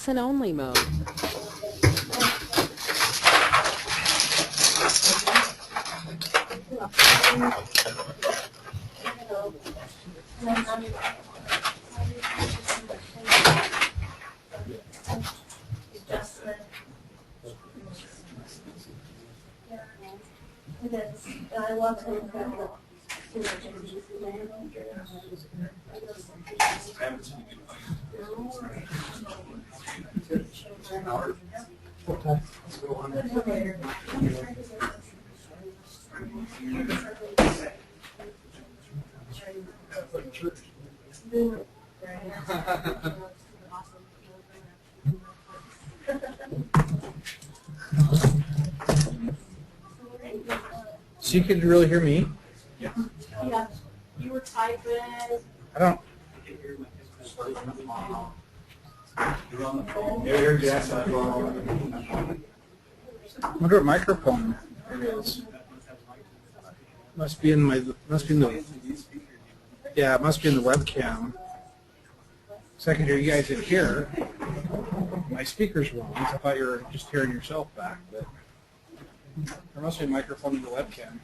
listen-only mode. It is. And I love him. So you could really hear me? Yeah. You were typing. I don't. I wonder what microphone it is. Must be in the. Yeah, it must be in the webcam. So I can hear you guys in here. My speaker's wrong. So I thought you were just hearing yourself back, but there must be a microphone in the webcam.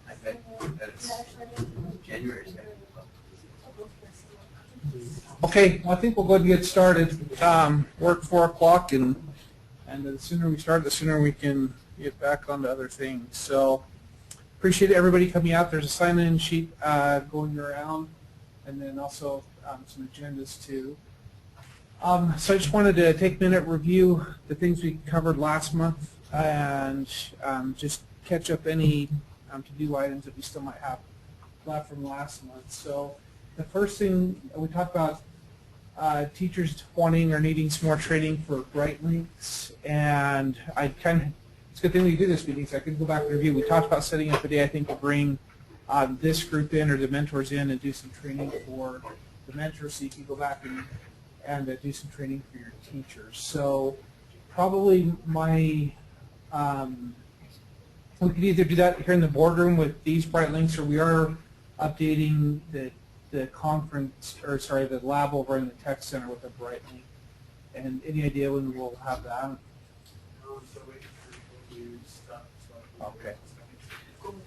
I bet that's January. Okay, well, I think we'll go ahead and get started. We're at 4 o'clock, and the sooner we start, the sooner we can get back on to other things. So appreciate everybody coming out. There's a sign-in sheet going around, and then also some agendas too. So I just wanted to take a minute, review the things we covered last month, and just catch up any to-do items that we still might have left from last month. So the first thing we talked about, teachers wanting or needing some more training for Bright Links, and it's a good thing we do this meeting, so I can go back and review. We talked about setting up a day, I think, to bring this group in or the mentors in and do some training for the mentors, so you can go back and do some training for your teachers. So probably we could either do that here in the boardroom with these Bright Links, or we are updating the lab over in the tech center with a Bright Link. And any idea when we'll have that? Okay.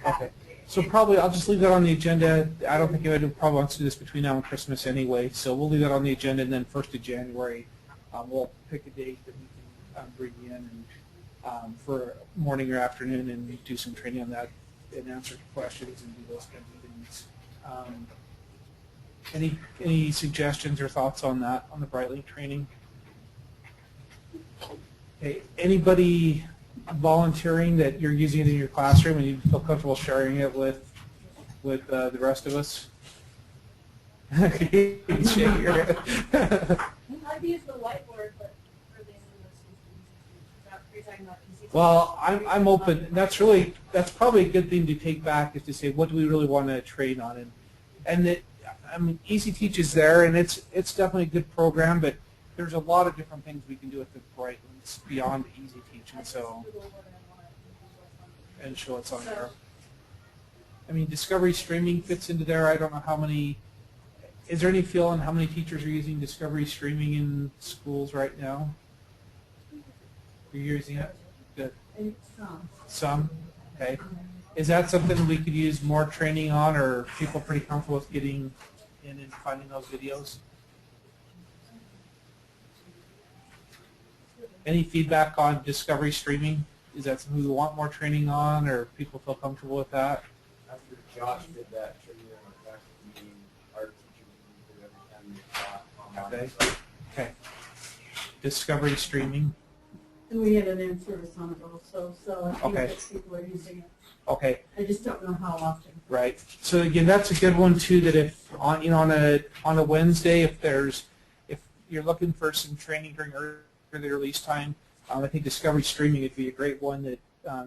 Okay. So probably I'll just leave that on the agenda. I don't think anybody probably wants to do this between now and Christmas anyway, so we'll leave that on the agenda, and then 1st of January we'll pick a date that we can bring you in for morning or afternoon and do some training on that and answer questions and do those kinds of things. Any suggestions or thoughts on that, on the Brightly training? Okay. Anybody volunteering that you're using it in your classroom and you feel comfortable sharing it with the rest of us? I've used the whiteboard, but for the you're talking about easy. Well, I'm open. That's probably a good thing to take back, is to say, what do we really want to train on? And I mean, Easy Teach is there, and it's definitely a good program, but there's a lot of different things we can do with the Brightly beyond Easy Teach, and so and show it's on there. I mean, Discovery Streaming fits into there. I don't know how many. Is there any feel on how many teachers are using Discovery Streaming in schools right now? Are you using it? Good. Some? Okay. Is that something we could use more training on, or are people pretty comfortable with getting in and finding those videos? Any feedback on Discovery Streaming? Is that something we want more training on, or people feel comfortable with that? After Josh did that training in our faculty meeting, our teachers used it every time they taught online. Okay. Okay. Discovery Streaming. And we had an in-service on it also, so I think Okay. that people are using it. Okay. I just don't know how often. Right. So again, that's a good one too. That if on on a Wednesday, if you're looking for some training during early release time, I think Discovery Streaming would be a great one that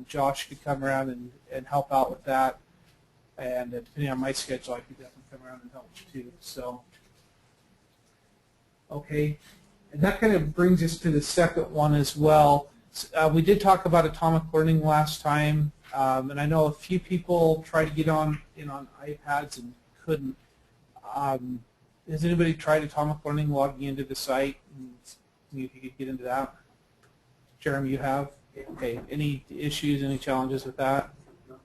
Josh could come around and help out with that. And depending on my schedule, I could definitely come around and help too. So, okay. And that kind of brings us to the second one as well. We did talk about atomic learning last time, and I know a few people tried to get on iPads and couldn't. Has anybody tried atomic learning logging into the site? And if you could get into that. Jeremy, you have? Okay. Any issues, any challenges with that? No.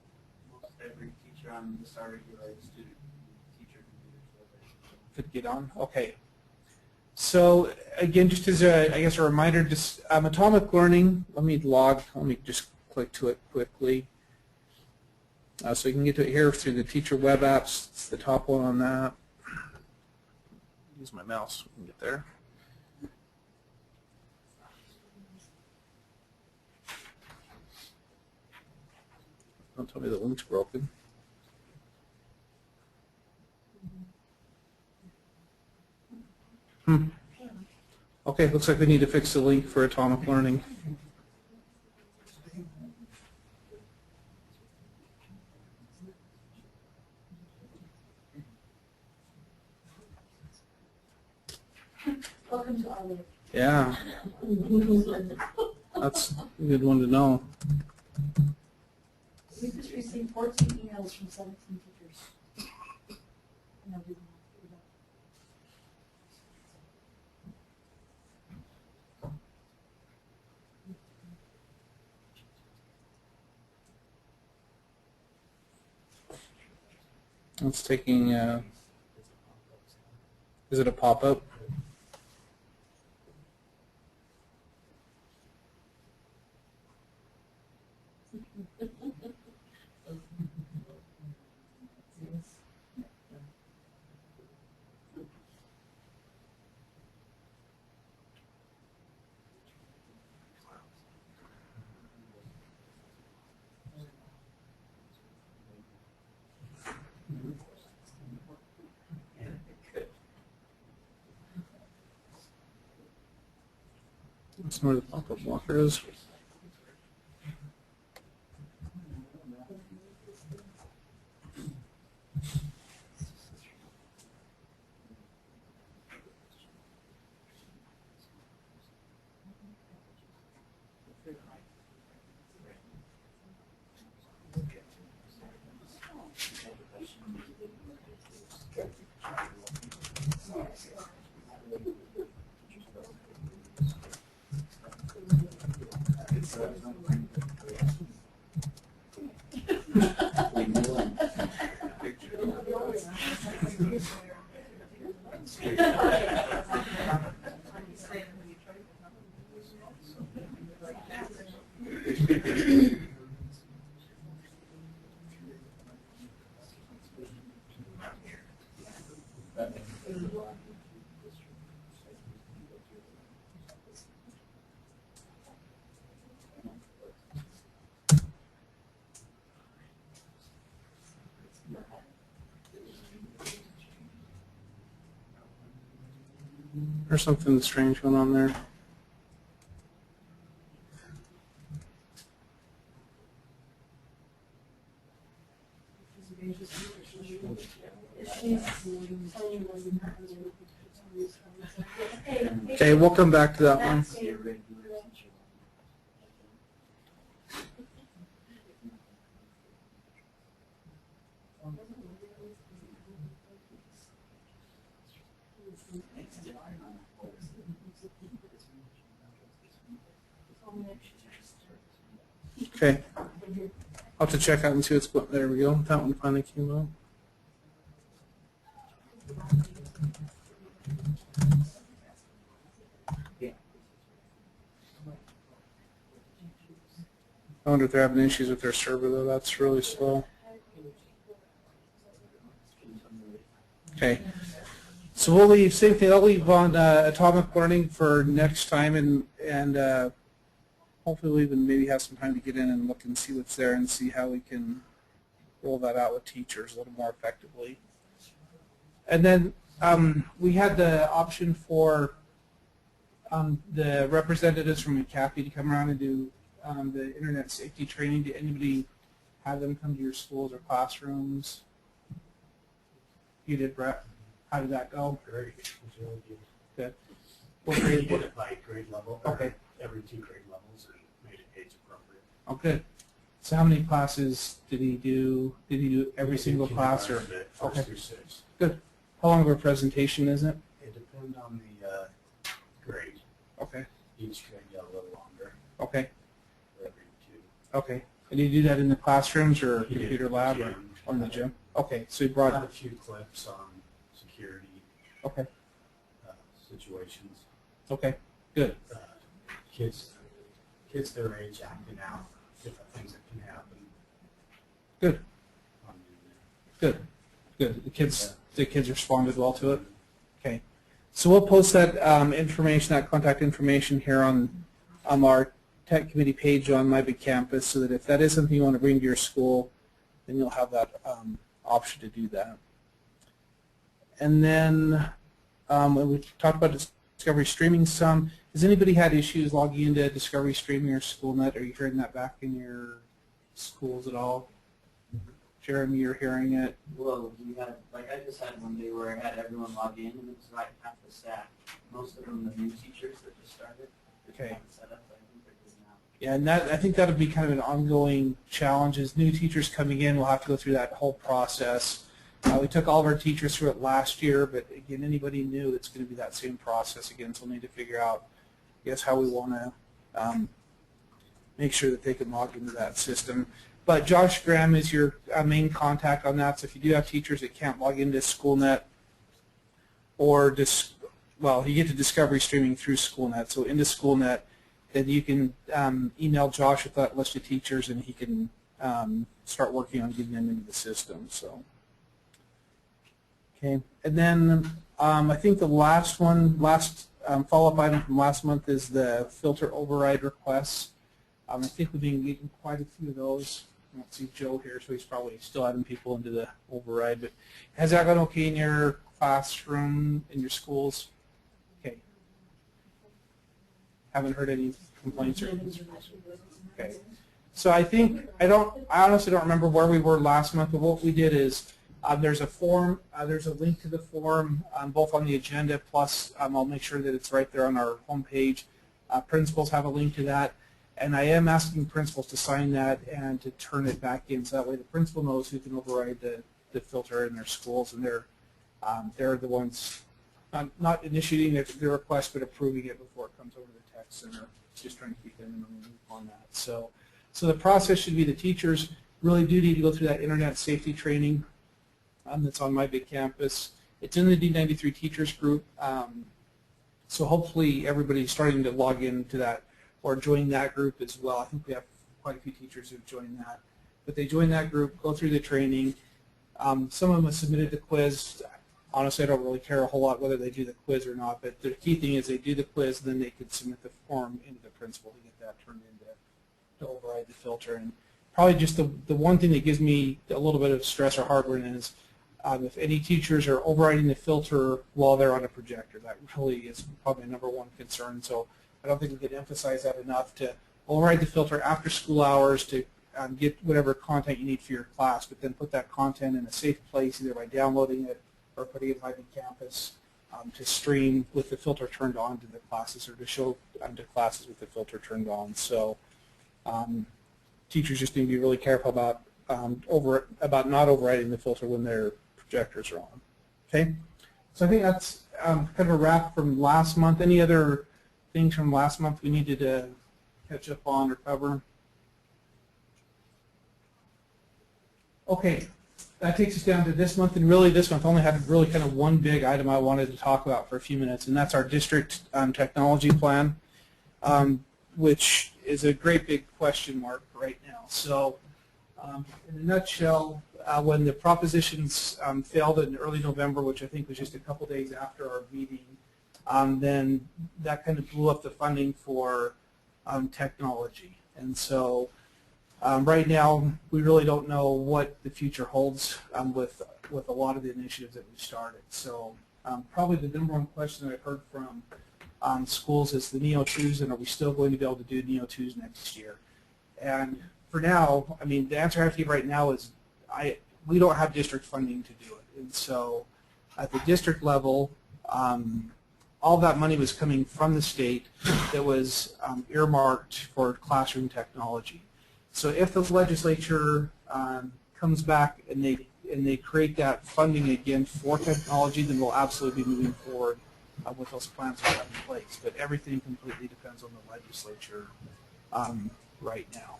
Most every teacher on this already, like student teacher Could get on? Okay. So again, just as a reminder, just atomic learning, let me just click to it quickly. So you can get to it here through the teacher web apps. It's the top one on that. Use my mouse so we can get there. Don't tell me the link's broken. Okay, looks like we need to fix the link for atomic learning. Welcome to our life. Yeah, that's a good one to know. We just received 14 emails from 17 teachers. No, we don't. It's taking, is it a pop-up? That's where the pop-up blocker is. There's something strange going on there. Okay, we'll come back to that one. Okay. I'll have to check out and see what's going. There we go. That one finally came out. I wonder if they're having issues with their server though. That's really slow. Okay. So we'll leave, same thing, I'll leave on atomic learning for next time, and hopefully we'll even maybe have some time to get in and look and see what's there and see how we can roll that out with teachers a little more effectively. And then we had the option for the representatives from McAfee to come around and do the internet safety training. Did anybody have them come to your schools or classrooms? You did, Brett? How did that go? Great. It was really good. Good. What grade? We did it by grade level. Okay. Every 2 grade levels and made it age appropriate. Oh, good. So how many classes did he do? Did he do every single class? Or First okay. through 6. Good. How long of a presentation is it? It depends on the grade. Okay. Each grade got a little longer. Okay. For every 2. Okay. And did you do that in the classrooms or He did computer lab gym. or in the gym? Okay. So he brought. Got a few clips on security Okay. situations. Okay. Good. Kids their age acting out, different things that can happen. Good. On the Good. Good. The kids responded well to it. Okay. So we'll post that information, that contact information here on our Tech Committee page on My Big Campus, so that if that is something you want to bring to your school, then you'll have that option to do that. And then we talked about Discovery Streaming some. Has anybody had issues logging into Discovery Streaming or SchoolNet? Are you hearing that back in your schools at all? Jeremy, you're hearing it? Well, we had, like I just had one day where I had everyone log in and it was like half the staff. Most of them the new teachers that just started. Okay. Set up, I think they're good now. Yeah, and I think that would be kind of an ongoing challenge. As new teachers coming in, we'll have to go through that whole process. We took all of our teachers through it last year, but again, anybody new, it's going to be that same process again. So we'll need to figure out, I guess, how we want to make sure that they can log into that system. But Josh Graham is your main contact on that. So if you do have teachers that can't log into SchoolNet, or well, you get to Discovery Streaming through SchoolNet. So into SchoolNet, then you can email Josh with that list of teachers, and he can start working on getting them into the system. So, okay, and then I think the last follow-up item from last month is the filter override requests. I think we've been getting quite a few of those. I don't see Joe here, so he's probably still adding people into the override. But has that gone okay in your classroom, in your schools? Okay. Haven't heard any complaints or anything. Okay. So I honestly don't remember where we were last month, but what we did is there's a form, there's a link to the form both on the agenda, plus I'll make sure that it's right there on our homepage. Principals have a link to that. And I am asking principals to sign that and to turn it back in, so that way the principal knows who can override the filter in their schools, and they're the ones not initiating the request, but approving it before it comes over to the tech center. Just trying to keep them in the loop on that. So the process should be the teachers really do need to go through that internet safety training that's on My Big Campus. It's in the D93 teachers group, so hopefully everybody's starting to log into that or join that group as well. I think we have quite a few teachers who've joined that. But they join that group, go through the training. Some of them have submitted the quiz. Honestly, I don't really care a whole lot whether they do the quiz or not, but the key thing is they do the quiz, then they could submit the form into the principal to get that turned into to override the filter. And probably just the one thing that gives me a little bit of stress or heartburn is if any teachers are overriding the filter while they're on a projector. That really is probably number one concern. So I don't think we can emphasize that enough, to override the filter after school hours to get whatever content you need for your class, but then put that content in a safe place, either by downloading it or putting it behind the campus to stream with the filter turned on to the classes, or to show to classes with the filter turned on. So teachers just need to be really careful about not overriding the filter when their projectors are on. Okay, so I think that's kind of a wrap from last month. Any other things from last month we needed to catch up on or cover? Okay, that takes us down to this month, and really this month only had really kind of one big item I wanted to talk about for a few minutes, and that's our district technology plan, which is a great big question mark right now. So in a nutshell, when the propositions failed in early November, which I think was just a couple days after our meeting, then that kind of blew up the funding for technology. And so right now, we really don't know what the future holds with a lot of the initiatives that we've started. So probably the number one question that I've heard from schools is the Neo-2s, and are we still going to be able to do Neo-2s next year? And for now, I mean, the answer I have to give right now is we don't have district funding to do it. And so at the district level, all that money was coming from the state that was earmarked for classroom technology. So if the legislature comes back and they create that funding again for technology, then we'll absolutely be moving forward with those plans we have in place. But everything completely depends on the legislature right now.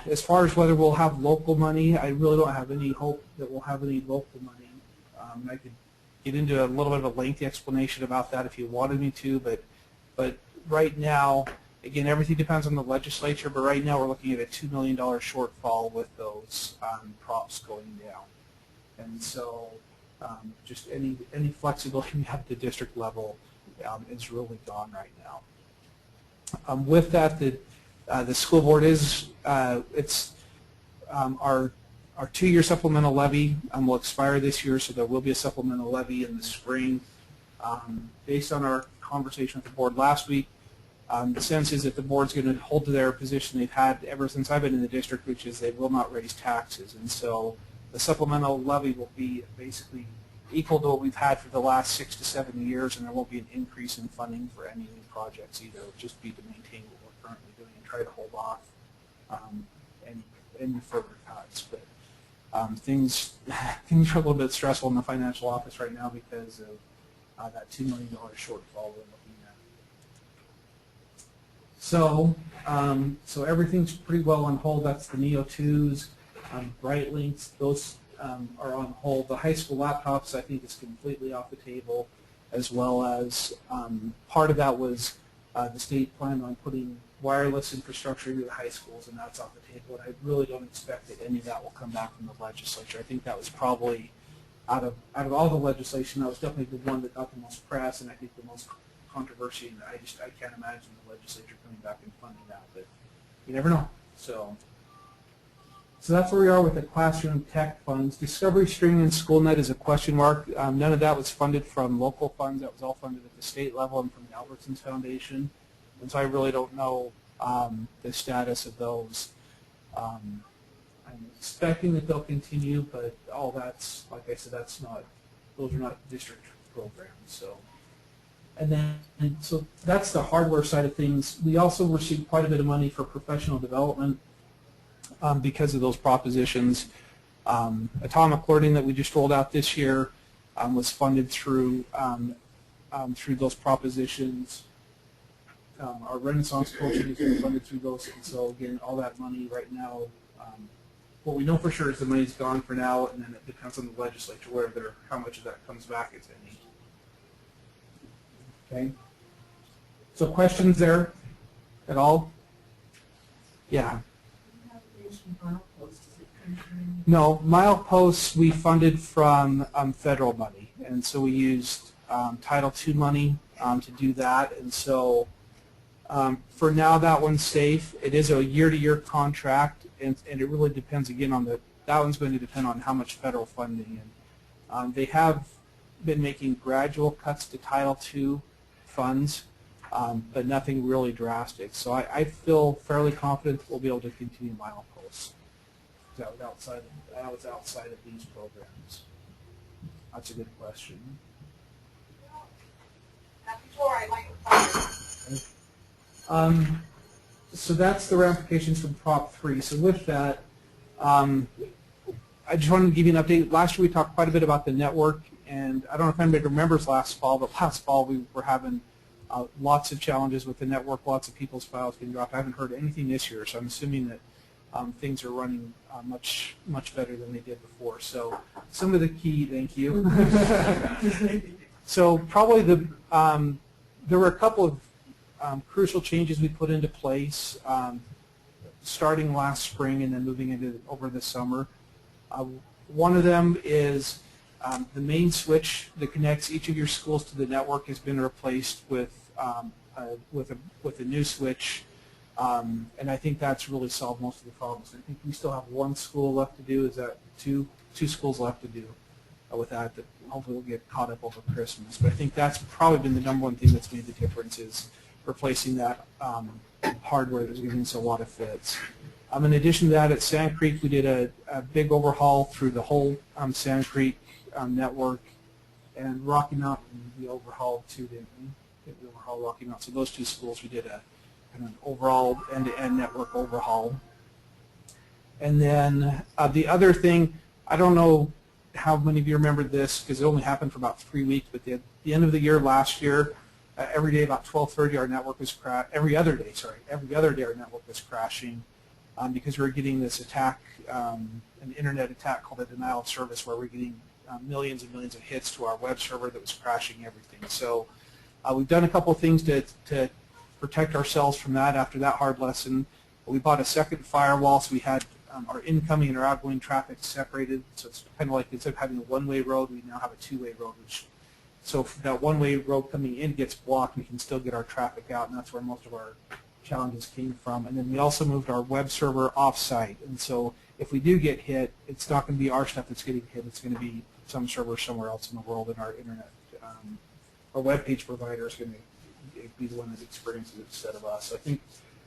As far as whether we'll have local money, I really don't have any hope that we'll have any local money. I could get into a little bit of a lengthy explanation about that if you wanted me to, but right now, again, everything depends on the legislature, but right now we're looking at a $2 million shortfall with those props going down. And so just any flexibility we have at the district level is really gone right now. With that, the school board is, our 2-year supplemental levy will expire this year, so there will be a supplemental levy in the spring. Based on our conversation with the board last week, the sense is that the board's going to hold to their position they've had ever since I've been in the district, which is they will not raise taxes. And so the supplemental levy will be basically equal to what we've had for the last 6 to 7 years, and there won't be an increase in funding for any new projects either. It'll just be to maintain what we're currently doing and try to hold off any further cuts. But things are a little bit stressful in the financial office right now because of that $2 million shortfall we're looking at. So, so everything's pretty well on hold. That's the Neo-2s, Bright Links, those are on hold. The high school laptops, I think, is completely off the table, as well as part of that was the state planned on putting wireless infrastructure into the high schools, and that's off the table. And I really don't expect that any of that will come back from the legislature. I think that was probably, out of all the legislation, that was definitely the one that got the most press, and I think the most controversy. And I can't imagine the legislature coming back and funding that, but you never know. So that's where we are with the classroom tech funds. Discovery Streaming and SchoolNet is a question mark. None of that was funded from local funds. That was all funded at the state level and from the Albertsons Foundation. And so I really don't know the status of those. I'm expecting that they'll continue, but all that's, like I said, those are not district programs. So, so that's the hardware side of things. We also received quite a bit of money for professional development because of those propositions. Atomic Learning that we just rolled out this year was funded through those propositions. Our Renaissance coaching has been funded through those, and so again, all that money right now, what we know for sure is the money's gone for now, and then it depends on the legislature how much of that comes back, if any. Okay. So questions there at all? Yeah. No, mileposts we funded from federal money, and so we used Title II money to do that, and so for now that one's safe. It is a year-to-year contract, and it really depends again on the that one's going to depend on how much federal funding. And they have been making gradual cuts to Title II funds, but nothing really drastic. So I feel fairly confident we'll be able to continue mileposts. That was outside of these programs. That's a good question. So that's the ramifications from Prop 3. So with that, I just wanted to give you an update. Last year we talked quite a bit about the network, and I don't know if anybody remembers last fall, but last fall we were having lots of challenges with the network, lots of people's files getting dropped. I haven't heard anything this year, so I'm assuming that things are running much better than they did before. So some of the key, thank you. So probably there were a couple of crucial changes we put into place starting last spring and then moving into over the summer. One of them is the main switch that connects each of your schools to the network has been replaced with a new switch, and I think that's really solved most of the problems. I think we still have one school left to do. Is that two schools left to do with that? That hopefully we'll get caught up over Christmas. But I think that's probably been the number one thing that's made the difference is replacing that hardware that's giving us a lot of fits. In addition to that, at Sand Creek, we did a big overhaul through the whole Sand Creek network, and Rocky Mountain we overhauled too, didn't we? We overhauled Rocky Mountain. So those two schools, we did a kind of an overall end-to-end network overhaul. And then the other thing, I don't know how many of you remember this because it only happened for about 3 weeks, but at the end of the year last year, every day about 12:30 our network was every other day our network was crashing because we were getting this attack, an internet attack called a denial of service, where we're getting millions and millions of hits to our web server that was crashing everything. So we've done a couple of things to protect ourselves from that after that hard lesson. We bought a second firewall, so we had our incoming and our outgoing traffic separated. So it's kind of like instead of having a one-way road, we now have a two-way road, so if that one-way road coming in gets blocked, we can still get our traffic out, and that's where most of our challenges came from. And then we also moved our web server off-site, and so if we do get hit, it's not going to be our stuff that's getting hit. It's going to be some server somewhere else in the world, and our internet, our web page provider is going to be the one that experiences it instead of us. So I think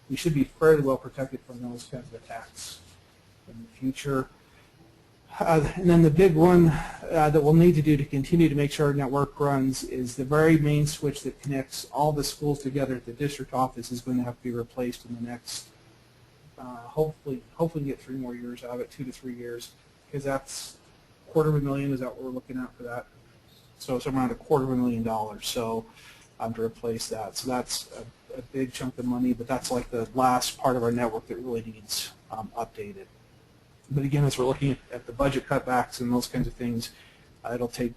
we should be fairly well protected from those kinds of attacks in the future. And then the big one that we'll need to do to continue to make sure our network runs is the very main switch that connects all the schools together at the district office is going to have to be replaced in the next, hopefully get 3 more years out of it, 2 to 3 years, because that's $250,000. Is that what we're looking at for that? So it's around $250,000. So to replace that. So that's a big chunk of money, but that's like the last part of our network that really needs updated. But again, as we're looking at the budget cutbacks and those kinds of things, it'll take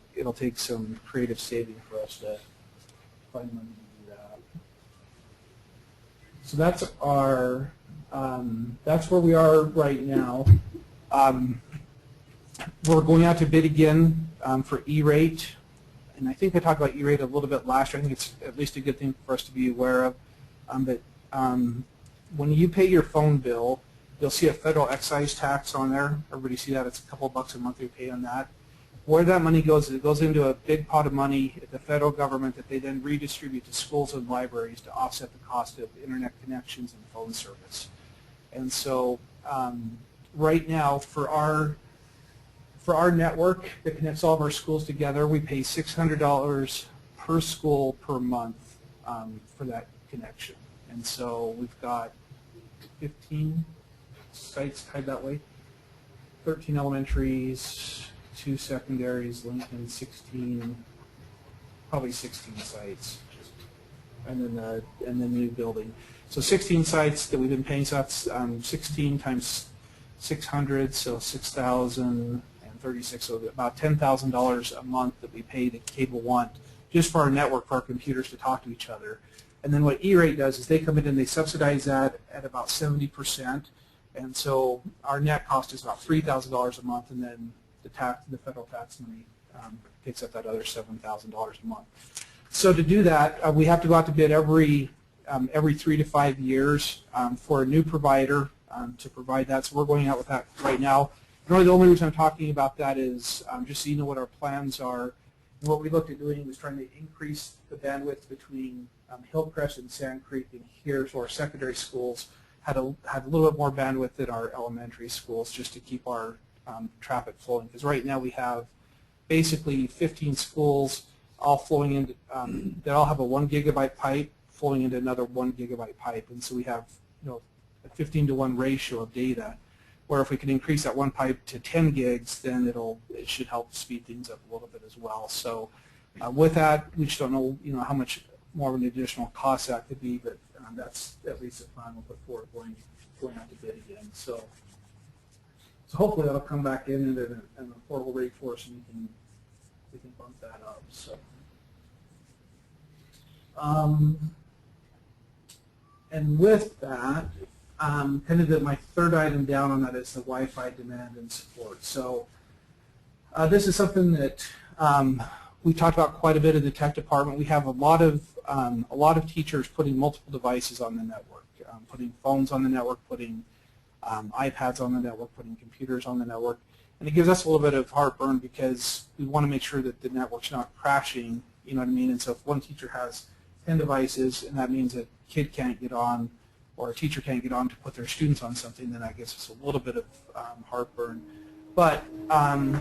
some creative saving for us to find money to do that. So that's our that's where we are right now. We're going out to bid again for E-rate, and I think I talked about E-rate a little bit last year. I think it's at least a good thing for us to be aware of. But when you pay your phone bill, you'll see a federal excise tax on there. Everybody see that? It's a couple bucks a month we pay on that. Where that money goes, it goes into a big pot of money at the federal government that they then redistribute to schools and libraries to offset the cost of internet connections and phone service. And so right now, for our network that connects all of our schools together, we pay $600 per school per month for that connection. And so we've got 15 sites tied that way, 13 elementaries, 2 secondaries, Lincoln 16, probably 16 sites, and then the new building. So 16 sites that we've been paying. So that's 16 times 600, so 6,036. So about $10,000 a month that we pay to Cable One just for our network, for our computers to talk to each other. And then what E-rate does is they come in and they subsidize that at about 70%. And so our net cost is about $3,000 a month, and then the federal tax money takes up that other $7,000 a month. So to do that, we have to go out to bid every 3 to 5 years for a new provider to provide that. So we're going out with that right now. really the only reason I'm talking about that is just so you know what our plans are. And what we looked at doing was trying to increase the bandwidth between Hillcrest and Sand Creek, and here, so our secondary schools had a little bit more bandwidth than our elementary schools, just to keep our traffic flowing. Because right now we have basically 15 schools all flowing into, they all have a 1 gigabyte pipe flowing into another 1 gigabyte pipe, and so we have, you know, a 15-to-1 ratio of data. Where if we can increase that one pipe to 10 gigs, then it should help speed things up a little bit as well. So with that, we just don't know, you know, how much more of an additional cost that could be, but that's at least a plan we'll put forward going out to bid again. So hopefully that'll come back in at an affordable rate for us, and we can bump that up. So. And with that, kind of my third item down on that is the Wi-Fi demand and support. So this is something that we talked about quite a bit in the tech department. We have a lot of teachers putting multiple devices on the network, putting phones on the network, putting iPads on the network, putting computers on the network. And it gives us a little bit of heartburn because we want to make sure that the network's not crashing, you know what I mean? And so if one teacher has 10 devices and that means a kid can't get on or a teacher can't get on to put their students on something, then that gives us a little bit of heartburn. But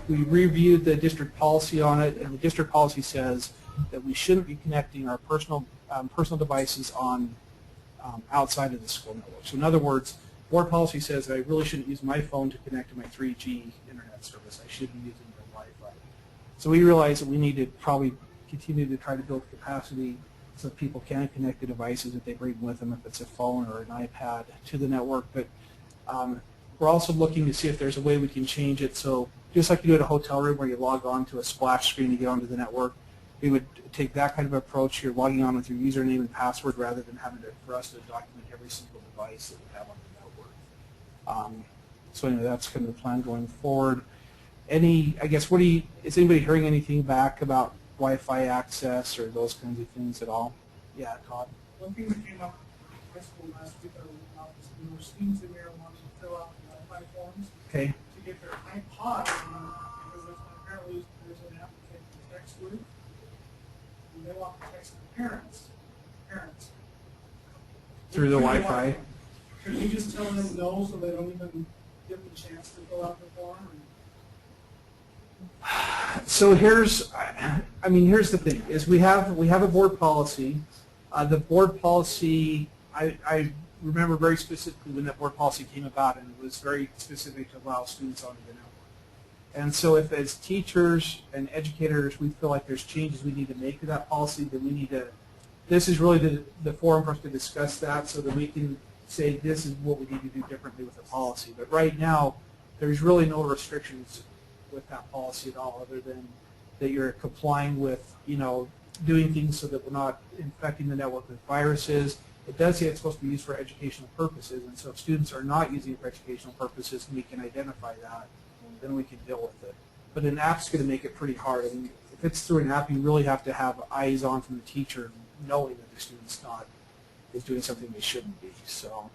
we reviewed the district policy on it, and the district policy says that we shouldn't be connecting our personal devices on outside of the school network. So in other words, board policy says that I really shouldn't use my phone to connect to my 3G internet service. I should be using the Wi-Fi. So we realized that we need to probably continue to try to build capacity so that people can connect the devices that they bring with them, if it's a phone or an iPad, to the network. But we're also looking to see if there's a way we can change it. So just like you do at a hotel room where you log on to a splash screen to get onto the network, we would take that kind of approach. You're logging on with your username and password rather than having for us to document every single device that we have on the network. So anyway, that's kind of the plan going forward. I guess, is anybody hearing anything back about Wi-Fi access or those kinds of things at all? Yeah, Todd? One thing that came up in high school last week, there were students in there wanting to fill out the Wi-Fi forms Okay. to get their iPods in, because apparently there's an app that they can text with, and they want to text the parents. Through the Wi-Fi? Could you just tell them no so they don't even give them a chance to fill out the form? So here's the thing: is we have a board policy. The board policy, I remember very specifically when that board policy came about, and it was very specific to allow students onto the network. And so, if as teachers and educators we feel like there's changes we need to make to that policy, then we need to. This is really the forum for us to discuss that, so that we can say this is what we need to do differently with the policy. But right now, there's really no restrictions with that policy at all, other than that you're complying with, you know, doing things so that we're not infecting the network with viruses. It does say it's supposed to be used for educational purposes, and so if students are not using it for educational purposes and we can identify that, then we can deal with it. But an app's going to make it pretty hard. I mean, if it's through an app, you really have to have eyes on from the teacher, knowing that the student's is doing something they shouldn't be. So,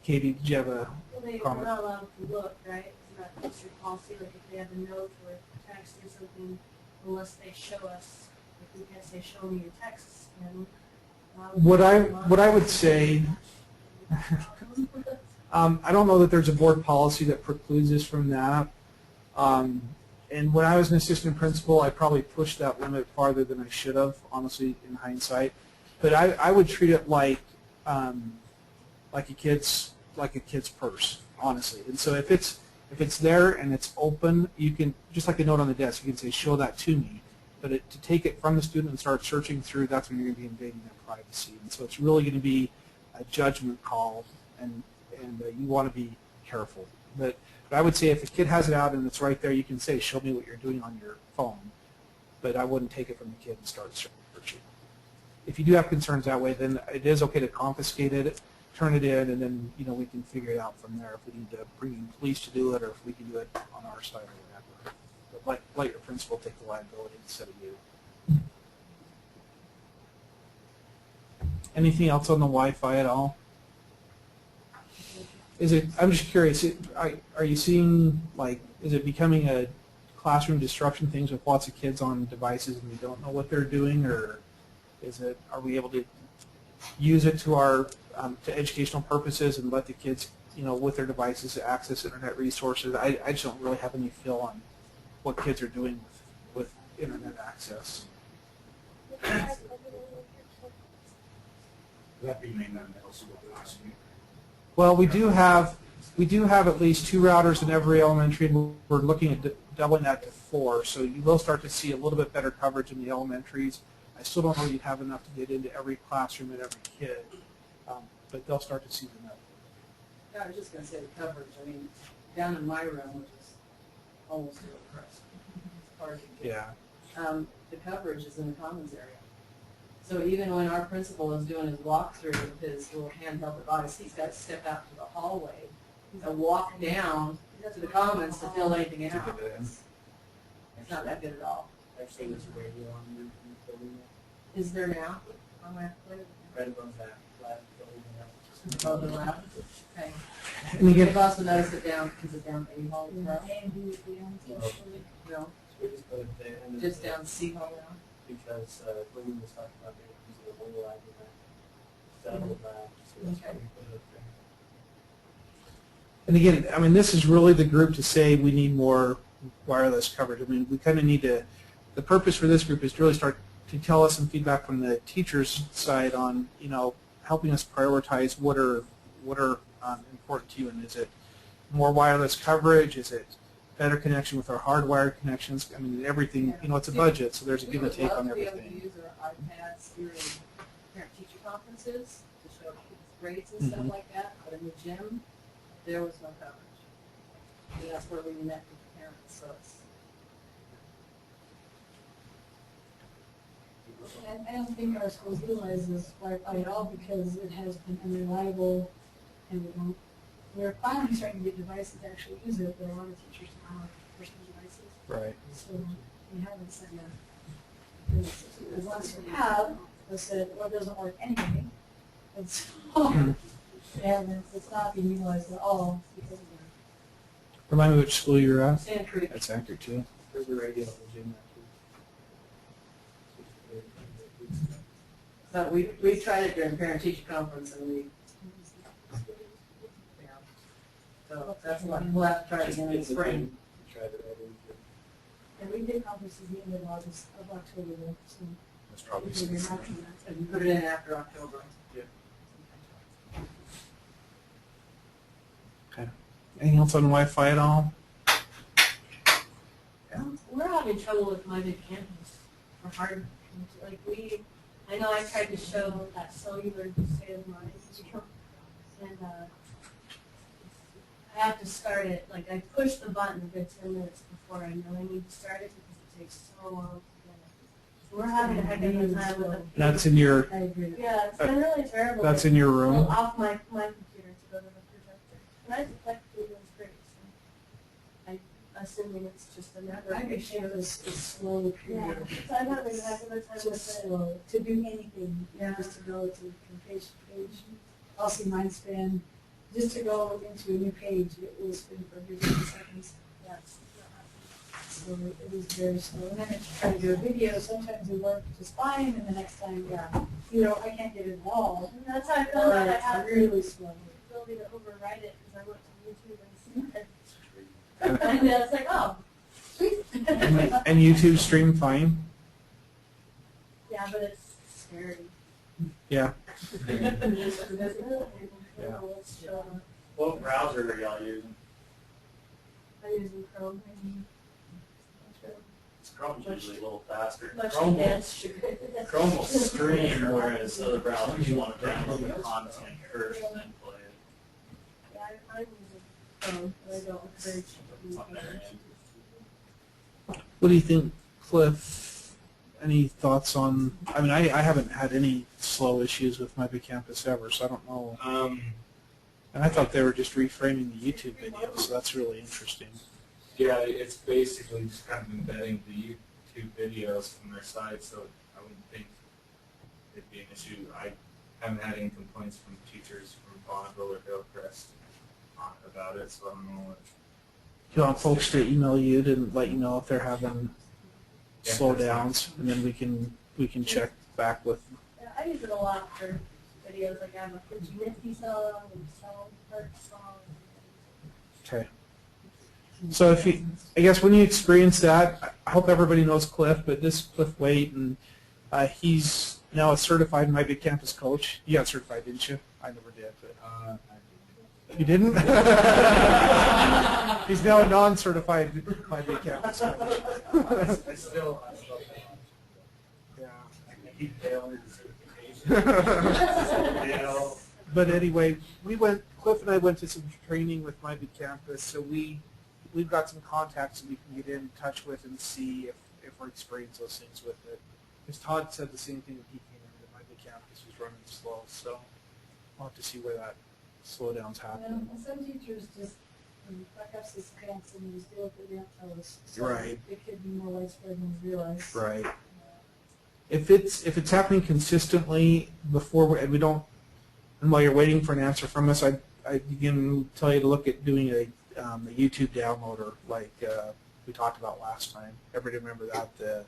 Katie, did you have a Well, comment? we're not allowed to look, right? It's not district policy, like if they have a note or a text or something, unless they show us, like we can't say, show me your texts. And, What I would say, I don't know that there's a board policy that precludes us from that. And when I was an assistant principal, I probably pushed that limit farther than I should have, honestly, in hindsight. But I would treat it like a kid's purse, honestly. And so if it's there and it's open, you can, just like a note on the desk, you can say, show that to me. But to take it from the student and start searching through, that's when you're going to be invading their privacy. And so it's really going to be a judgment call, and you want to be careful. But I would say if a kid has it out and it's right there, you can say, show me what you're doing on your phone. But I wouldn't take it from the kid and start searching. If you do have concerns that way, then it is okay to confiscate it, turn it in, and then we can figure it out from there if we need to bring in police to do it, or if we can do it on our side or whatever. But let your principal take the liability instead of you. Anything else on the Wi-Fi at all? Is it? I'm just curious. Are you seeing like? Is it becoming a classroom disruption things with lots of kids on devices and we don't know what they're doing, or is it? Are we able to use it to our to educational purposes and let the kids, with their devices access internet resources? I just don't really have any feel on what kids are doing with internet access. That'd be mainly on middle school classroom. Well, we do have at least 2 routers in every elementary, and we're looking at doubling that to 4. So you will start to see a little bit better coverage in the elementaries. I still don't know you'd have enough to get into every classroom and every kid, but they'll start to see the net. Yeah, I was just going to say the coverage. I mean, down in my room, which is almost zero press, it's hard to get. Yeah. The coverage is in the commons area. So even when our principal is doing his walkthrough with his little handheld device, he's got to step out to the hallway to walk down to the commons to fill anything out. It's not that good at all. Actually, there's a radio on your building. Is there now? On my Right above that lab building. above the lab? Okay. And again, I've also noticed it down, is it down A hall as well? No, We just put it there. And just down C hall now? Because William was talking about using the whole lab in that double lab. So that's why we put it there. and again, I mean, this is really the group to say we need more wireless coverage. I mean, we kind of need to. The purpose for this group is to really start to tell us some feedback from the teachers' side on, helping us prioritize what are important to you, and is it more wireless coverage? Is it better connection with our hardwired connections? I mean, everything. It's a budget, so there's a give and take on everything. We would love to be able to use our iPads during parent-teacher conferences to show kids grades and stuff like that, but in the gym, there was no coverage. And that's where we met with the parents, so it's. I don't think our schools utilize this Wi-Fi at all because it has been unreliable and we're finally starting to get devices to actually use it, but a lot of teachers don't have personal devices. Right. So we haven't said that. As long as we have, they said, well, it doesn't work anyway. And so, it's not being utilized at all because of that. Remind me which school you're at. Sand Creek. That's accurate too. There's a radio in the gym So we tried it during parent-teacher conference and we, yeah. So that's what, we'll have to try it again in the spring. Try it right in. And we did conferences the end of October, though, so. That's probably we're not doing that. And we put it in after October. Okay. Anything else on Wi-Fi at all? We're having trouble with my big campus for hard, I know I tried to show that cellular state of mind, and I have to start it, I push the button a good 10 minutes before I know I need to start it because it takes so long to get it. We're having a heck of a time with it. That's in your. I agree. Yeah, it's been really terrible. That's in your room. Off my computer to go to the projector. And I think that was great, so I'm assuming it's just a matter I of think it was slow Yeah, period. so I'm having a heck of a time Just with it. slow, to do anything, Yeah. just to go from page to page. I'll see mine span, just to go into a new page, it will spin for 50 seconds. Yes. So it is very slow. And then if you try to do a video, sometimes it works just fine, and the next time, I can't get it at all. And that's how I Or found out I it's had really slow. the ability to override it because I went to YouTube and seen it. And then it's like, oh, sweet. And YouTube stream fine. Yeah, but it's scary. Yeah. What browser are y'all using? I'm using Chrome. Chrome's usually a little faster. Much Chrome will, advanced. Chrome will stream, whereas other browsers you want to download the content first and then play it. Yeah, I'm using Chrome, but I don't encourage It's on their end. What do you think, Cliff? Any thoughts on? I mean, I haven't had any slow issues with my big campus ever, so I don't know. And I thought they were just reframing the YouTube videos, so that's really interesting. Yeah, it's basically just kind of embedding the YouTube videos from their site, so I wouldn't think it'd be an issue. I haven't had any complaints from teachers from Bonneville or Hillcrest about it, so I don't know what. You want folks to email you to let you know if they're having Yeah, slowdowns, and then we can check back with. Yeah, I use it a lot for videos, like I have a Fiji Nifty song and some Perk song. Okay. So if you, I guess when you experience that, I hope everybody knows Cliff, but this is Cliff Waite, and he's now a certified My Big Campus coach. You got certified, didn't you? I never did. But, you didn't? He's now a non-certified My Big Campus coach. I still Yeah. I keep failing certification. Fail. But anyway, Cliff and I went to some training with My Big Campus, so we've got some contacts that we can get in touch with and see if we're experiencing those things with it. Because Todd said the same thing when he came in, that My Big Campus was running slow, so we'll have to see where that slowdown's happening. Well, some teachers just back up his pants and just deal with it, they don't tell us. So Right. it could be more widespread than we realize. Right. If it's happening consistently before and we don't, and while you're waiting for an answer from us, I again tell you to look at doing a YouTube downloader like we talked about last time. Everybody remember that? The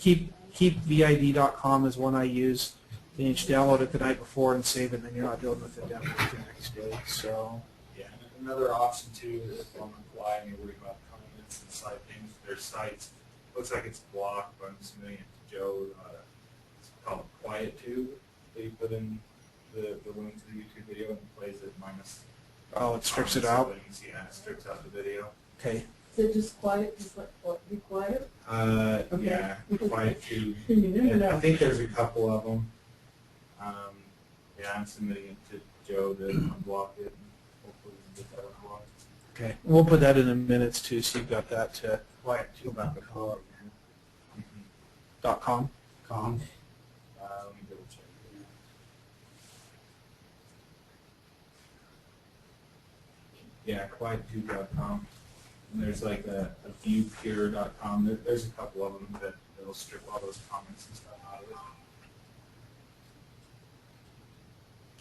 keepvid.com is one I use. You need to download it the night before and save it, and then you're not dealing with it down the next day. So Yeah, and another option too is on the fly and you're worried about comments inside things. Their sites looks like it's blocked, but I'm submitting it to Joe. It's called Quiet Tube. They put in the link to the YouTube video and it plays it minus. oh, it strips it so out. that you can see it strips out the video. Okay. So just quiet, just like, what, be quiet? Okay. Yeah, Quiet Tube. You never And I know. think there's a couple of them. Yeah, I'm submitting it to Joe to unblock it, and hopefully we can get that unblocked. Okay. We'll put that in the minutes too, so you've got that to QuietTube.com. .com. Let me double check. Yeah, QuietTube.com. And there's like a viewpure.com. There's a couple of them that'll strip all those comments and stuff out of it.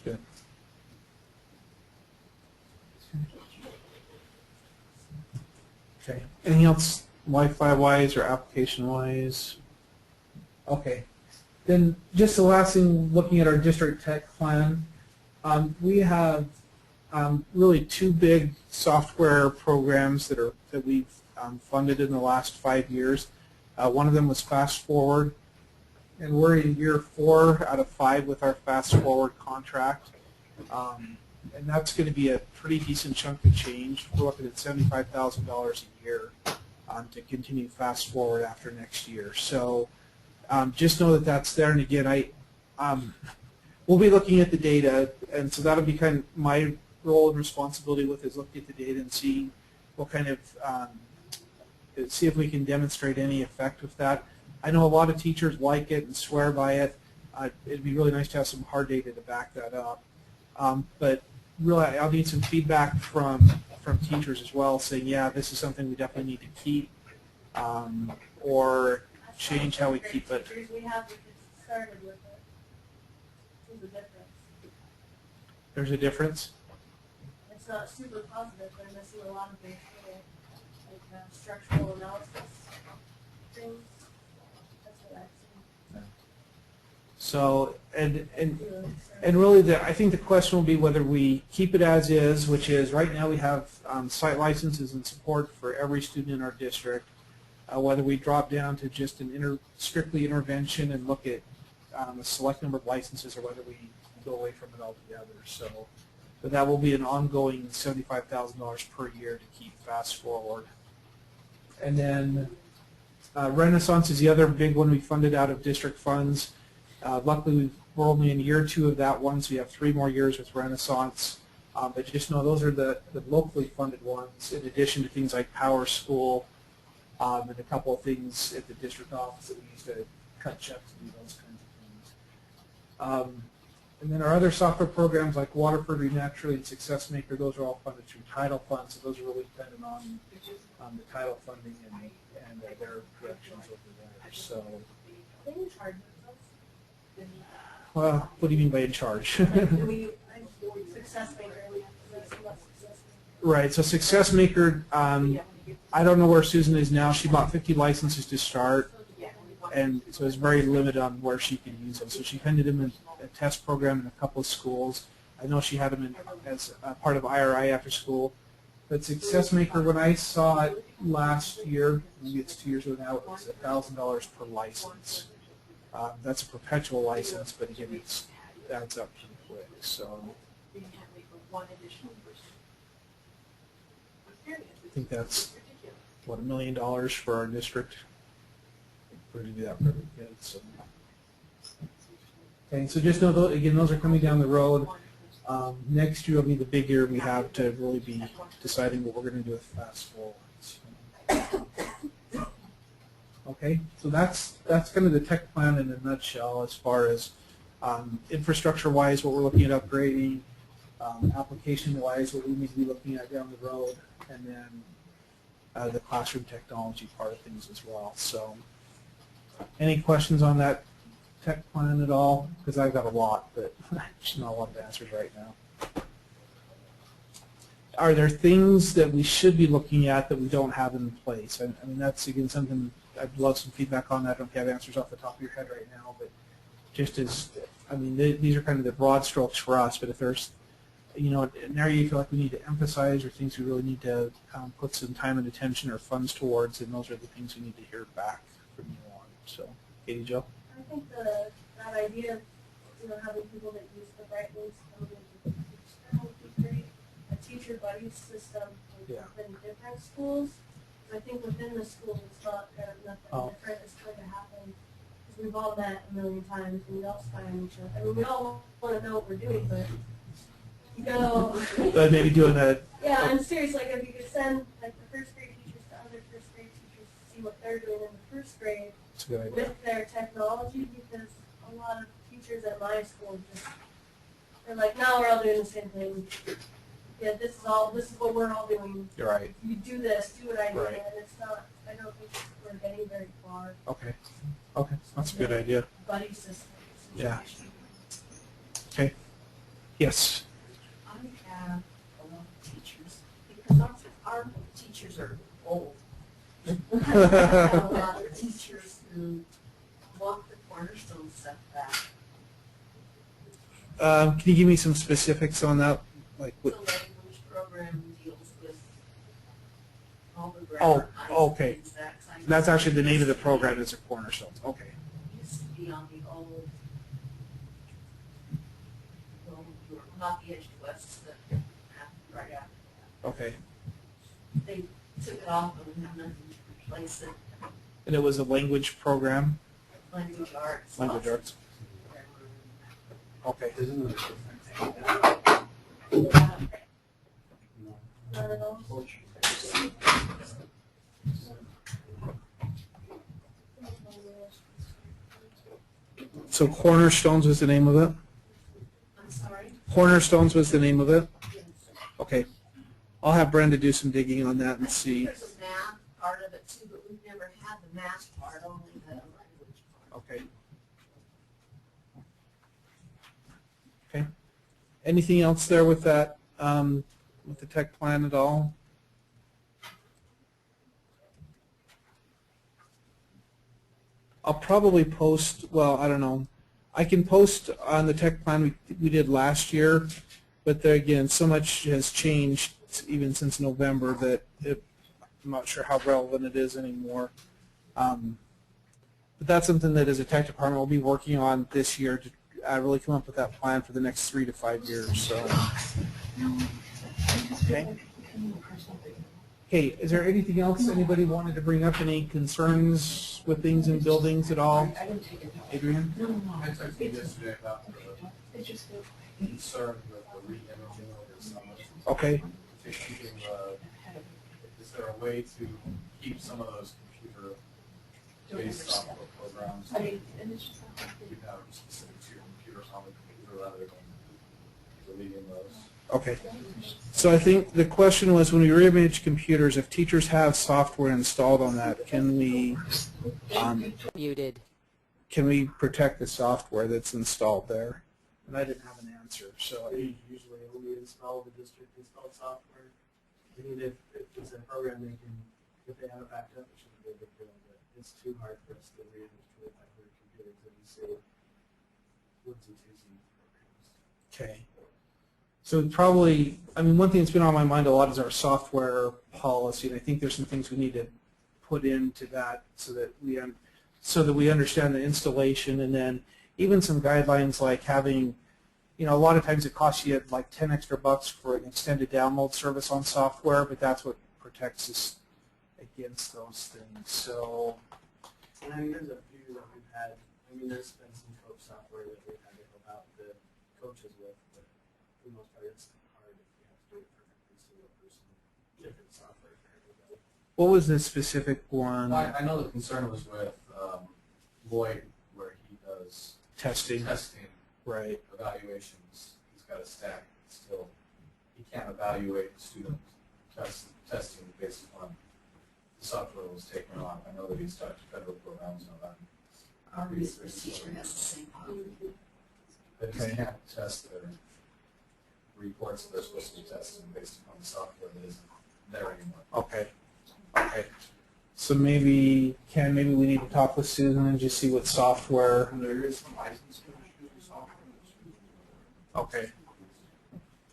Good. Okay. Anything else Wi-Fi wise or application wise? Okay. Then just the last thing, looking at our district tech plan, we have really two big software programs that we've funded in the last 5 years. One of them was Fast Forward, and we're in year 4 out of 5 with our Fast Forward contract. And that's going to be a pretty decent chunk of change. We're looking at $75,000 a year to continue Fast Forward after next year. So just know that that's there. And again, we'll be looking at the data, and so that'll be kind of my role and responsibility with is looking at the data and seeing what kind of see if we can demonstrate any effect with that. I know a lot of teachers like it and swear by it. It'd be really nice to have some hard data to back that up. But really, I'll need some feedback from teachers as well, saying, yeah, this is something we definitely need to keep, or change how we keep it. Teachers we have that just started with it. There's a difference. There's a difference? It's not super positive, but I'm missing a lot of things too, like structural analysis things. That's what I've seen. So, and really, I think the question will be whether we keep it as is, which is right now we have site licenses and support for every student in our district. Whether we drop down to just an strictly intervention and look at a select number of licenses, or whether we go away from it altogether. So, but that will be an ongoing $75,000 per year to keep Fast Forward. And then Renaissance is the other big one we funded out of district funds. Luckily, we're only in year 2 of that one, so we have 3 more years with Renaissance. But just know those are the locally funded ones, in addition to things like Power School and a couple of things at the district office that we use to cut checks and do those kinds of things. And then our other software programs like Waterford, Renaturally, and Success Maker, those are all funded through title funds, so those are really dependent on the title funding and their projections over there. So, They in charge of well, what do you mean by in charge? us. Like, do we success maker? That's what success Right. So Success Maker, I don't know where Susan is now. She bought 50 licenses to start, and so it's very limited on where she can use them. So she handed him a test program in a couple of schools. I know she had them as a part of IRI after school. But Success Maker, when I saw it last year, maybe it's 2 years ago now, it was $1,000 per license. That's a perpetual license, but again, it adds up pretty quick. So I think that's, what, $1 million for our district. We're going to do that for every kid. So. Okay, so just know, again, those are coming down the road. Next year will be the big year we have to really be deciding what we're going to do with fast forwards. Okay, so that's kind of the tech plan in a nutshell as far as infrastructure-wise, what we're looking at upgrading, application-wise, what we need to be looking at down the road, and then the classroom technology part of things as well. So, any questions on that tech plan at all? Because I've got a lot, but there's not a lot of answers right now. Are there things that we should be looking at that we don't have in place? I mean, that's, again, something I'd love some feedback on that. I don't know if you have answers off the top of your head right now, but just as, I mean, these are kind of the broad strokes for us, but if there's, you know, an area you feel like we need to emphasize or things we really need to put some time and attention or funds towards, then those are the things we need to hear back from you on. So, Katie Jo? I think that idea of, you know, having people that use the right ways to come into the teacher would be great. A teacher buddy system within different schools. I think within the school it's not nothing different is going to happen because we've all met a million times and we all spy on each other. I mean, we all want to know what we're doing, but you go. But maybe doing that. Yeah, I'm serious. Like if you could send like the first grade teachers to other first grade teachers to see what they're doing in the first grade. That's a good idea. With their technology, because a lot of teachers at my school just, they're like, no, we're all doing the same thing. Yeah, this is what we're all doing. You're right. You do this, do what I do, Right. and it's not, I don't think we're getting very far. Okay. Okay, that's a good idea. Buddy systems. Yeah. Okay. Yes. I have a lot of teachers, because our teachers are old. I have a lot of teachers who want the cornerstone stuff back. Can you give me some specifics on that? Like, The language program deals with all the grammar. okay. That's actually the name of the program is a Cornerstones. Okay. It used to be on the old, not the Edge West, the right after that. Okay. They took it off and have nothing to replace it. And it was a language program? Language arts. Language arts. Okay. Isn't it a different thing? Not at all. So Cornerstones was the name of it? I'm sorry? Cornerstones was the name of it? Yes. Okay. I'll have Brenda do some digging on that and see. There's a math part of it too, but we've never had the math part, only the language part. Okay. Okay. Anything else there with that, with the tech plan at all? I'll probably post, well, I don't know. I can post on the tech plan we did last year, but there again, so much has changed even since November that I'm not sure how relevant it is anymore. But that's something that as a tech department we'll be working on this year to really come up with that plan for the next 3 to 5 years. So, okay. Okay, is there anything else anybody wanted to bring up? Any concerns with things in buildings at all? Adrian? I texted you yesterday about the concern with the re-imaging over the summer. Okay. Is there a way to keep some of those computer-based software programs? You have specific to your computers on the computer rather than deleting those. Okay. So I think the question was, when we reimage computers, if teachers have software installed on that, can we muted? Can we protect the software that's installed there? And I didn't have an answer. So We usually only install the district installed software. I mean, if it's a program they can, if they have it backed up, it shouldn't be a big deal, but it's too hard for us to read with 2,500 computers and say onesie twosie programs. Okay. So probably, I mean, one thing that's been on my mind a lot is our software policy, and I think there's some things we need to put into that so that we understand the installation, and then even some guidelines like having, you know, a lot of times it costs you like 10 extra bucks for an extended download service on software, but that's what protects us against those things. So, And I mean, there's a few that we've had. I mean, there's been some coach software that we've had to help out the coaches with, but for the most part, it's hard if you have to do it perfectly single person, different software for everybody. what was the specific one? I know the concern was with Lloyd, where he does Testing. Right. evaluations. He's got a stack. Still, he can't evaluate student testing based on the software that was taken on. I know that he's touched federal programs on that. Our resource teacher has the same problem. But he can't test their reports that they're supposed to be testing based upon the software that isn't there anymore. Okay. Okay. So maybe we need to talk with Susan and just see what software. There is some license for the software. Okay.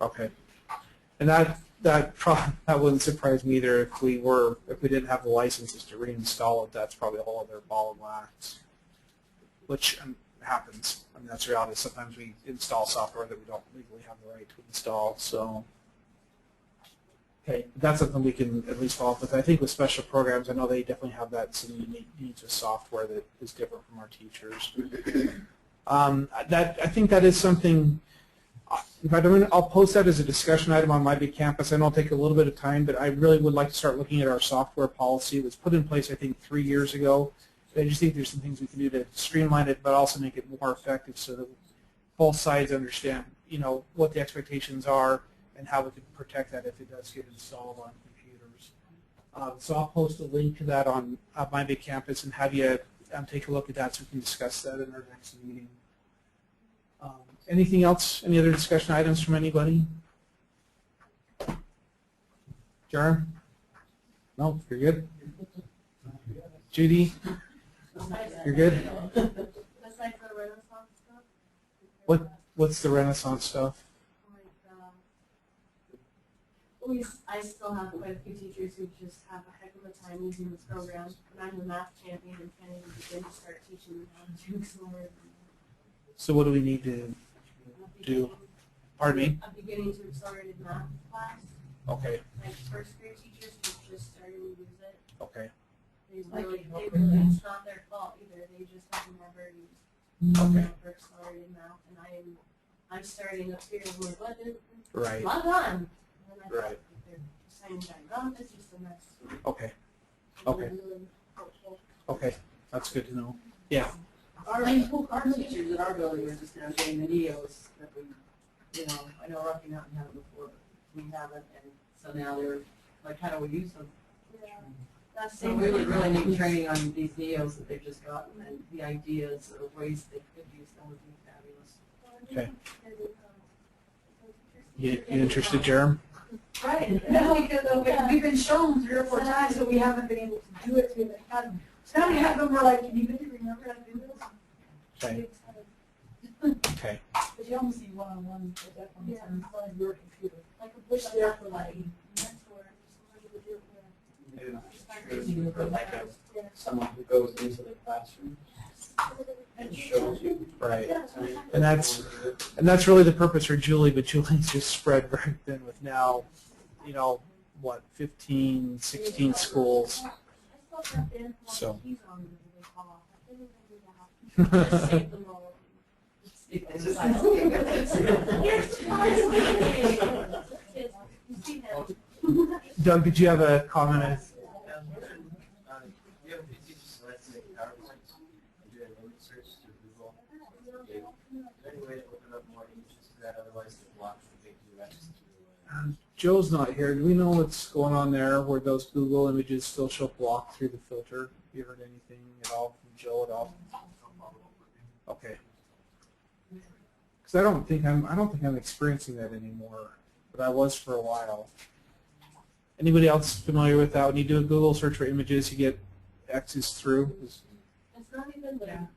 Okay. And that wouldn't surprise me either if we didn't have the licenses to reinstall it. That's probably a whole other ball of wax, which happens. I mean, that's reality. Sometimes we install software that we don't legally have the right to install. So, okay, that's something we can at least follow up with. I think with special programs, I know they definitely have that some unique needs of software that is different from our teachers. I think that is something. I'll post that as a discussion item on My Big Campus. I know it'll take a little bit of time, but I really would like to start looking at our software policy. It was put in place, I think, 3 years ago. I just think there's some things we can do to streamline it, but also make it more effective so that both sides understand, you know, what the expectations are and how we can protect that if it does get installed on computers. So I'll post a link to that on My Big Campus and have you take a look at that so we can discuss that in our next meeting. Anything else? Any other discussion items from anybody? Jaron? No, you're good? Judy? You're good? Besides the Renaissance stuff? What's the Renaissance stuff? I still have quite a few teachers who just have a heck of a time using this program, and I'm the math champion and can't even begin to start teaching them how to do some more. So what do we need to do? Pardon me? I'm beginning to accelerated math class. Okay. Like first grade teachers who just started to use it. Okay. They really, it's not their fault either. They just have never used Okay. for accelerated math, and I'm starting up here and like, what is Right. not done. And I thought, Right. they're signing back. It's just a mess. Okay. They're Okay. really helpful. Okay. That's good to know. Yeah. Our teachers at our building are just now getting the NEOs that we, you know, I know Rocky Mountain had it before, but we haven't, and so now they're like, how do we use them? Yeah. That's So we would really need training on these NEOs that they've just gotten, and the ideas or ways they could use them would be fabulous. Okay. You interested, Jerem? Right. No, because we've been shown 3 or 4 times, but we haven't been able to do it to the academy. So now we have them, we're like, can you really remember how to do this? Okay. Okay. But you almost need one-on-one with that one, Yeah. in front of your computer. Like a push there for like. mentor, somebody to do it Someone who goes into the classroom and shows you. Right. And that's really the purpose for Julie, but Julie's just spread very thin with now, you know, what, 15, 16 schools. So. Doug, did you have a comment? You have to teach us how to make PowerPoints and do an image search through Google. Is there any way to open up more images to that? Otherwise, the blocks will take you access to. Joe's not here. Do we know what's going on there where those Google images still show blocked through the filter? Have you heard anything at all from Joe at all? Okay. Because I don't think I'm experiencing that anymore, but I was for a while. Anybody else familiar with that? When you do a Google search for images, you get X's through. It's not even the good one.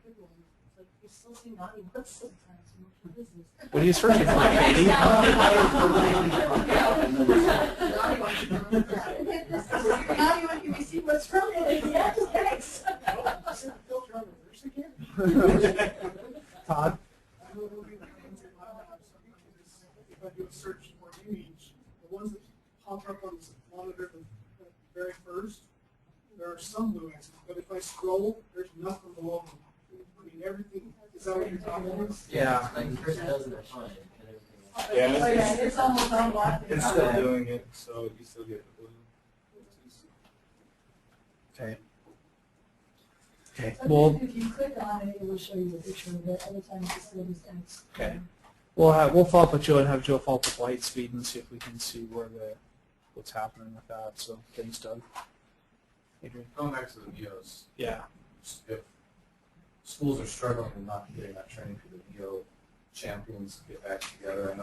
Like, you still see naughty ones sometimes. What is this? What are you searching for, Katie? Now you want to see what's from it. Yeah, thanks. Filter on reverse again. Todd? I don't know if I do a search for image, the ones that pop up on the monitor the very first, there are some nuances, but if I scroll, there's nothing below them. I mean, everything, is that what you're talking about? Yeah. Like Chris does in the fun and everything. Yeah, Oh, yeah, it's almost unlocked. It's still doing it, so you still get the blue. Okay. Okay. Sometimes Well, if you click on it, it will show you a picture of it. Other times it's still just text. okay. We'll follow up with Joe and have Joe follow up with Lightspeed and see if we can see what's happening with that. So thanks, Doug. Adrian. Going back to the VOs, Yeah. if schools are struggling and not getting that training for the VO champions to get back together,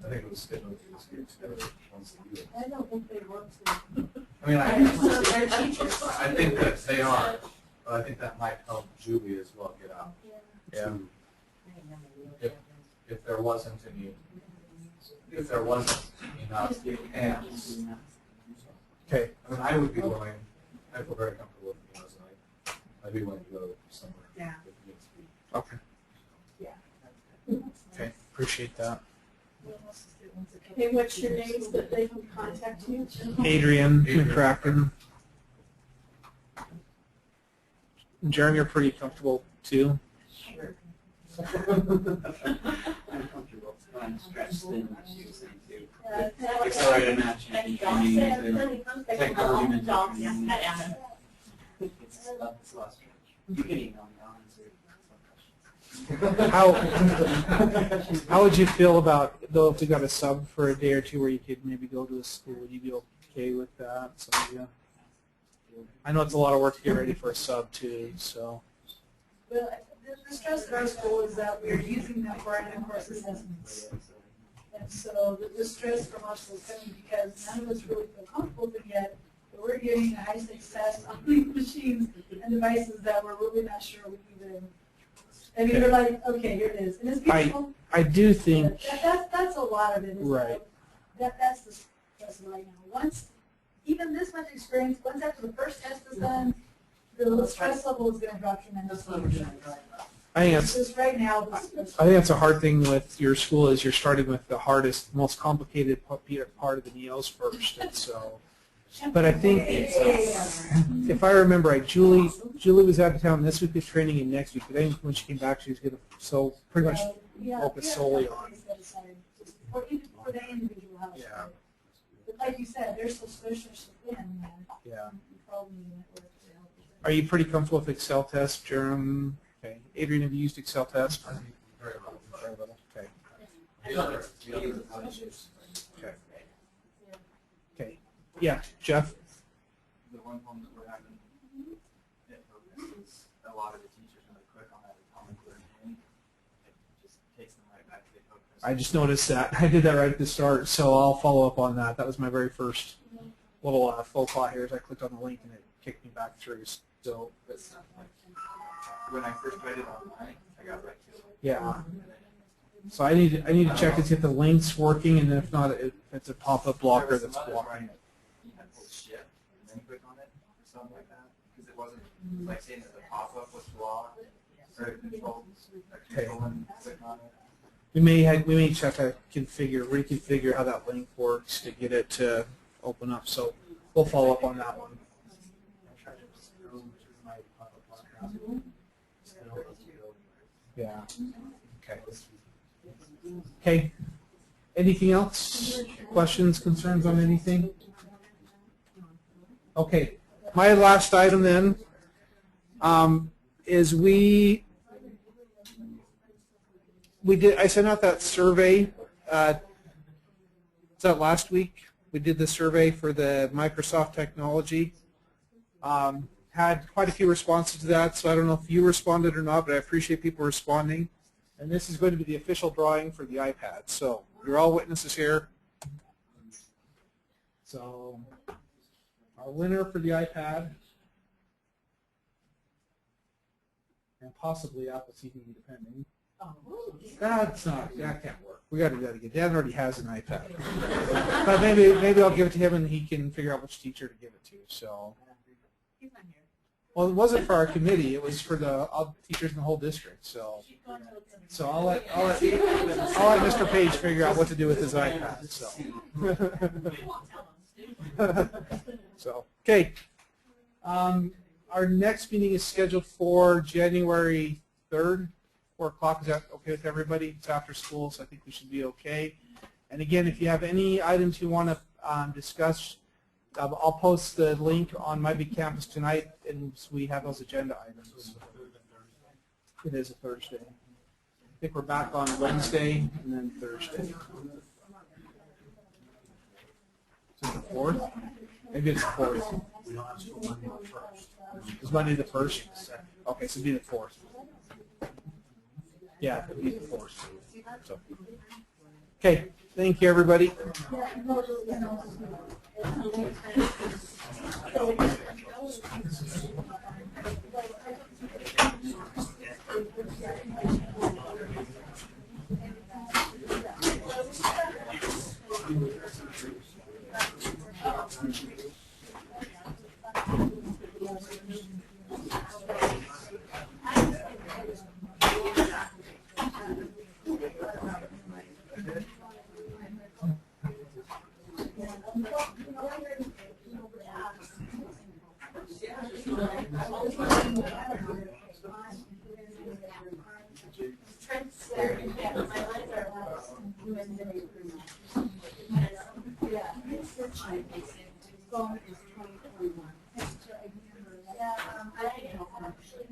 I think it was scheduled to just get together once a year. I don't think they want to. I mean, They're teachers. I think that they are, but I think that might help Julie as well get out. Yeah. To, if there wasn't enough hands. Okay. I mean, I would be willing, I feel very comfortable with the and I'd be willing to go somewhere. Yeah. If it needs to be. Okay. Yeah. Okay. Appreciate that. Okay, what's your names that they can contact you? Adrian McCracken. Jeremy, you're pretty comfortable too. Sure. I'm comfortable. I'm stretched thin, like she was saying too. Accelerated matching, training, technology mentor training. It's a lot of stretch. You can email me, I'll answer some questions. How would you feel about, though, if we got a sub for a day or two where you could maybe go to a school? Would you be okay with that? Some of you? I know it's a lot of work to get ready for a sub too, so. Well, the stress of our school is that we're using them for our in-course assessments. And so the stress from us is coming because none of us really feel comfortable with it yet. But we're getting a high success on these machines and devices that we're really not sure we even. I mean, we're like, okay, here it is, and it's beautiful. I do think. That's a lot of it. Right. That's the stress right now. Once, even this much experience, once after the first test is done, the stress level is going to drop tremendously. I think Just right now, the stress. I think that's a hard thing with your school is you're starting with the hardest, most complicated part of the NEOs first, and so. But I think if I remember right, Julie was out of town this week of training and next week. But then when she came back, she was going to pretty much focus solely on. For the individual house. Yeah. But like you said, they're so special in that. Yeah. You probably need network to help with that. Are you pretty comfortable with Excel test, Jerem? Okay. Adrian, have you used Excel test? Very well. Very little. Okay. Okay. Okay. Yeah, Jeff. The one problem that we're having at Focus is a lot of the teachers, when they click on that atomic learning, it just takes them right back to the Focus. I just noticed that. I did that right at the start, so I'll follow up on that. That was my very first little faux pas here. As I clicked on the link and it kicked me back through. So. But stuff like when I first tried it online, I got right to it. Yeah. So I need to check to see if the link's working, and if not, if it's a pop-up blocker that's blocking it. You had to shift and then click on it or something like that, because it wasn't like saying that the pop-up was blocked or control and click on it. We may check to reconfigure how that link works to get it to open up. So we'll follow up on that one. I tried to scroll, which is my pop-up blocker. Still doesn't go anywhere. Yeah. Okay. Okay. Anything else? Questions, concerns on anything? Okay. My last item then is I sent out that survey. Was that last week? We did the survey for the Microsoft technology. Had quite a few responses to that, so I don't know if you responded or not, but I appreciate people responding. And this is going to be the official drawing for the iPad. So you're all witnesses here. So our winner for the iPad, and possibly Apple TV, depending. That can't work. We got to do that again. Dan already has an iPad, but maybe I'll give it to him and he can figure out which teacher to give it to. So, well, it wasn't for our committee. It was for the teachers in the whole district. So I'll let Mr. Page figure out what to do with his iPad. So okay. Our next meeting is scheduled for January 3rd. 4 o'clock, is that okay with everybody? It's after school, so I think we should be okay. And again, if you have any items you want to discuss, I'll post the link on My Big Campus tonight, and we have those agenda items. It is a Thursday. I think we're back on Wednesday and then Thursday. Is it the 4th? Maybe it's the 4th. We don't have school Monday the 1st. Is Monday the 1st? Okay, so it'll be the 4th. Yeah, it'll be the 4th. So. Okay, thank you, everybody. Yeah, I actually